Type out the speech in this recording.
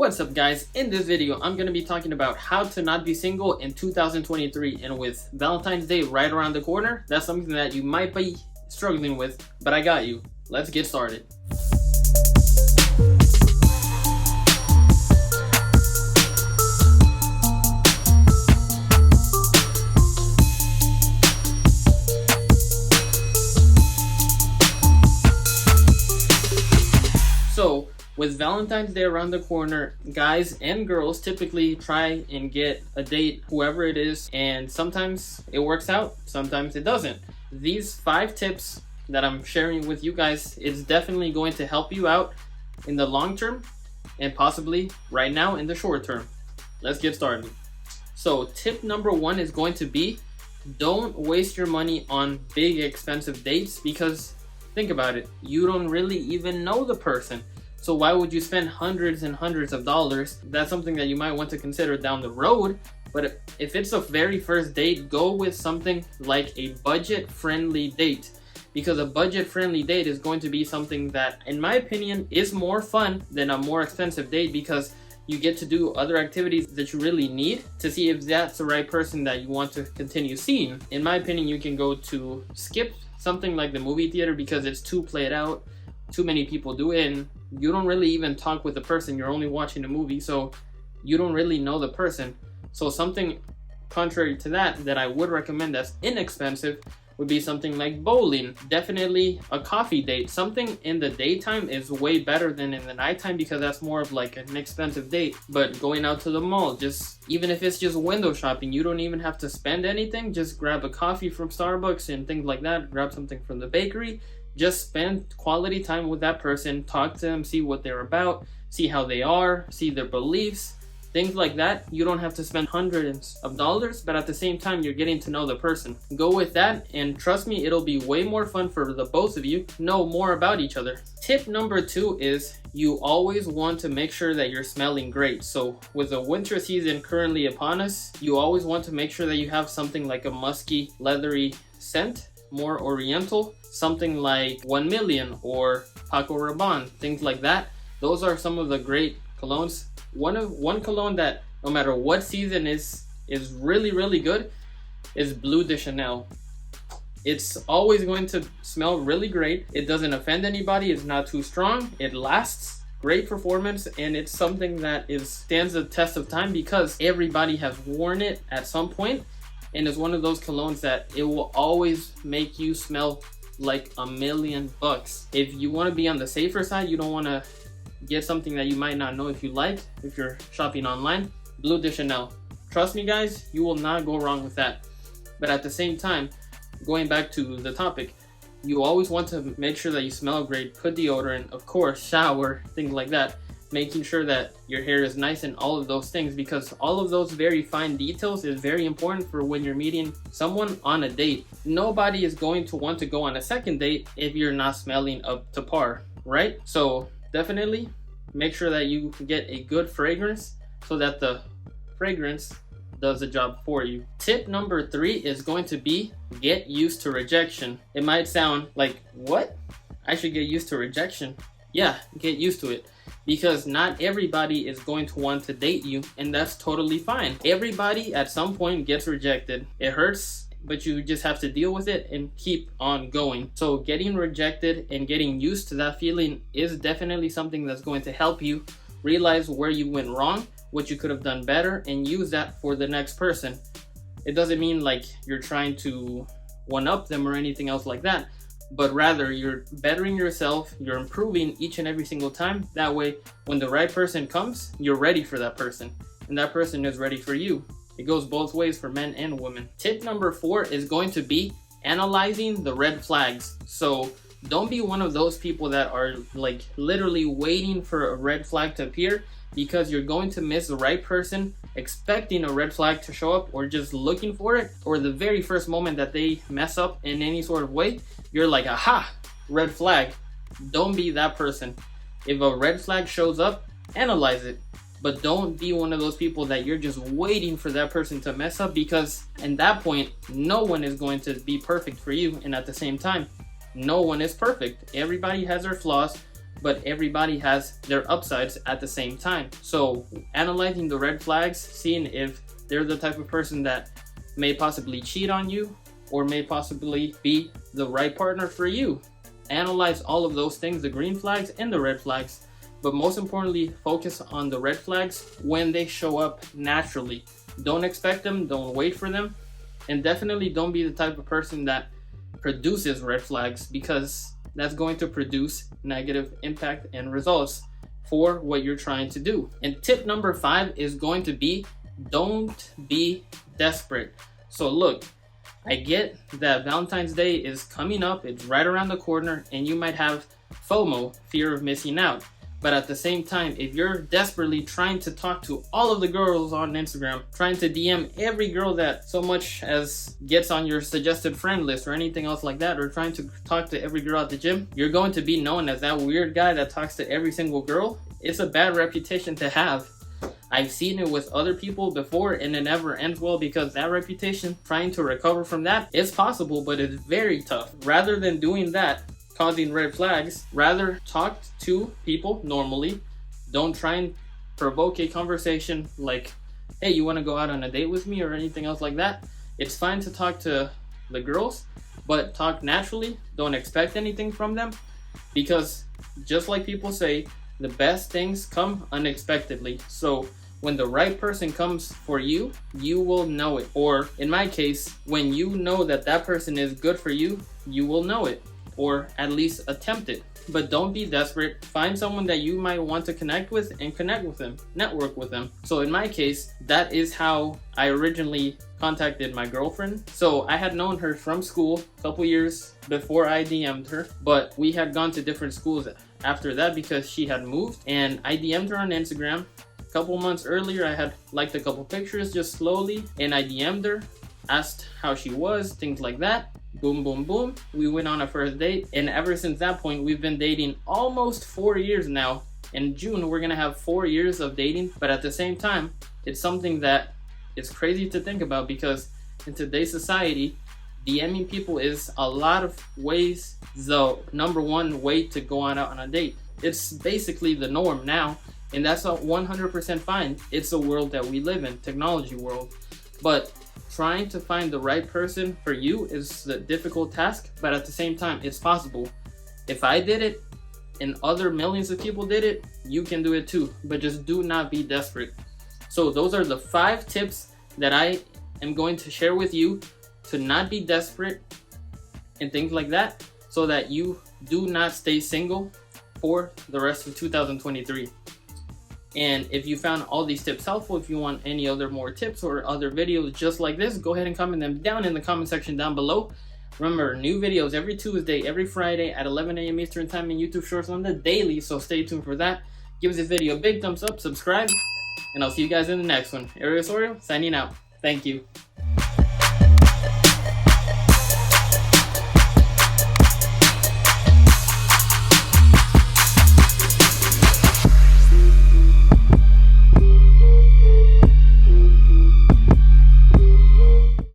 What's up guys, in this video I'm going to be talking about how to not be single in 2023, and with Valentine's Day right around the corner, that's something that you might be struggling with, but I got you. Let's get started. So, with Valentine's Day around the corner, guys and girls typically try and get a date, whoever it is, and sometimes it works out, sometimes it doesn't. These 5 tips that I'm sharing with you guys is definitely going to help you out in the long term and possibly right now in the short term. Let's get started. So tip number 1 is going to be, don't waste your money on big expensive dates, because think about it, you don't really even know the person. So why would you spend hundreds and hundreds of dollars? That's something that you might want to consider down the road. But if it's a very first date, go with something like a budget-friendly date. Because a budget-friendly date is going to be something that, in my opinion, is more fun than a more expensive date, because you get to do other activities that you really need to see if that's the right person that you want to continue seeing. In my opinion, you can go to skip something like the movie theater because it's too played out. Too many people do it, and you don't really even talk with the person. You're only watching the movie, so you don't really know the person. So something contrary to that I would recommend that's inexpensive would be something like bowling. Definitely a coffee date. Something in the daytime is way better than in the nighttime, because that's more of like an expensive date. But going out to the mall, just even if it's just window shopping, you don't even have to spend anything. Just grab a coffee from Starbucks and things like that. Grab something from the bakery. Just spend quality time with that person, talk to them, see what they're about, see how they are, see their beliefs, things like that. You don't have to spend hundreds of dollars, but at the same time, you're getting to know the person. Go with that, and trust me, it'll be way more fun for the both of you to know more about each other. Tip number 2 is you always want to make sure that you're smelling great. So with the winter season currently upon us, you always want to make sure that you have something like a musky, leathery scent, more oriental, something like 1 Million or Paco Rabanne, things like that. Those are some of the great colognes. One cologne that no matter what season is really good is Bleu de Chanel. It's always going to smell really great. It doesn't offend anybody. It's not too strong. It lasts. Great performance, and it's something that stands the test of time because everybody has worn it at some point. And it's one of those colognes that it will always make you smell like $1,000,000. If you want to be on the safer side, you don't want to get something that you might not know if you like, if you're shopping online, Bleu de Chanel. Trust me guys, you will not go wrong with that. But at the same time, going back to the topic, you always want to make sure that you smell great, put deodorant, of course, shower, things like that. Making sure that your hair is nice and all of those things, because all of those very fine details is very important for when you're meeting someone on a date. Nobody is going to want to go on a second date if you're not smelling up to par, right? So definitely make sure that you get a good fragrance so that the fragrance does the job for you. Tip number 3 is going to be, get used to rejection. It might sound like, what? I should get used to rejection. Yeah, get used to it. Because not everybody is going to want to date you, and that's totally fine. Everybody at some point gets rejected. It hurts, but you just have to deal with it and keep on going. So getting rejected and getting used to that feeling is definitely something that's going to help you realize where you went wrong, what you could have done better, and use that for the next person. It doesn't mean like you're trying to one-up them or anything else like that, but rather you're bettering yourself, you're improving each and every single time. That way, when the right person comes, you're ready for that person, and that person is ready for you. It goes both ways for men and women. Tip number 4 is going to be analyzing the red flags. So don't be one of those people that are like literally waiting for a red flag to appear, because you're going to miss the right person expecting a red flag to show up, or just looking for it, or the very first moment that they mess up in any sort of way, you're like, aha, red flag. Don't be that person. If a red flag shows up, analyze it. But don't be one of those people that you're just waiting for that person to mess up, because at that point, no one is going to be perfect for you. And at the same time, no one is perfect. Everybody has their flaws, but everybody has their upsides at the same time. So analyzing the red flags, seeing if they're the type of person that may possibly cheat on you or may possibly be the right partner for you. Analyze all of those things, the green flags and the red flags, but most importantly, focus on the red flags when they show up naturally. Don't expect them, don't wait for them, and definitely don't be the type of person that produces red flags, because that's going to produce negative impact and results for what you're trying to do. And tip number 5 is going to be, don't be desperate. So look, I get that Valentine's Day is coming up, it's right around the corner, and you might have FOMO, fear of missing out. But at the same time, if you're desperately trying to talk to all of the girls on Instagram, trying to DM every girl that so much as gets on your suggested friend list or anything else like that, or trying to talk to every girl at the gym, you're going to be known as that weird guy that talks to every single girl. It's a bad reputation to have. I've seen it with other people before, and it never ends well, because that reputation, trying to recover from that, is possible, but it's very tough. Rather than doing that, causing red flags, rather talk to people normally. Don't try and provoke a conversation like, hey, you want to go out on a date with me, or anything else like that. It's fine to talk to the girls, but talk naturally. Don't expect anything from them, because just like people say, the best things come unexpectedly. So when the right person comes for you, you will know it. Or in my case, when you know that that person is good for you, you will know it, or at least attempt it. But don't be desperate. Find someone that you might want to connect with and connect with them, network with them. So in my case, that is how I originally contacted my girlfriend. So I had known her from school a couple years before I DM'd her, but we had gone to different schools after that because she had moved, and I DM'd her on Instagram. A couple months earlier, I had liked a couple pictures just slowly, and I DM'd her, asked how she was, things like that. Boom, boom, boom. We went on a first date, and ever since that point, we've been dating almost 4 years now. In June, we're gonna have 4 years of dating, but at the same time, it's something that is crazy to think about, because in today's society, DMing people is a lot of ways the number one way to go on out on a date. It's basically the norm now, and that's 100% fine. It's the world that we live in, technology world. But trying to find the right person for you is a difficult task, but at the same time, it's possible. If I did it and other millions of people did it, you can do it too, but just do not be desperate. So those are the 5 tips that I am going to share with you to not be desperate and things like that, so that you do not stay single for the rest of 2023. And if you found all these tips helpful, if you want any other more tips or other videos just like this, go ahead and comment them down in the comment section down below. Remember, new videos every Tuesday, every Friday at 11 a.m. Eastern Time in YouTube Shorts on the daily, so stay tuned for that. Give this video a big thumbs up, subscribe, and I'll see you guys in the next one. Ariel Osorio signing out. Thank you.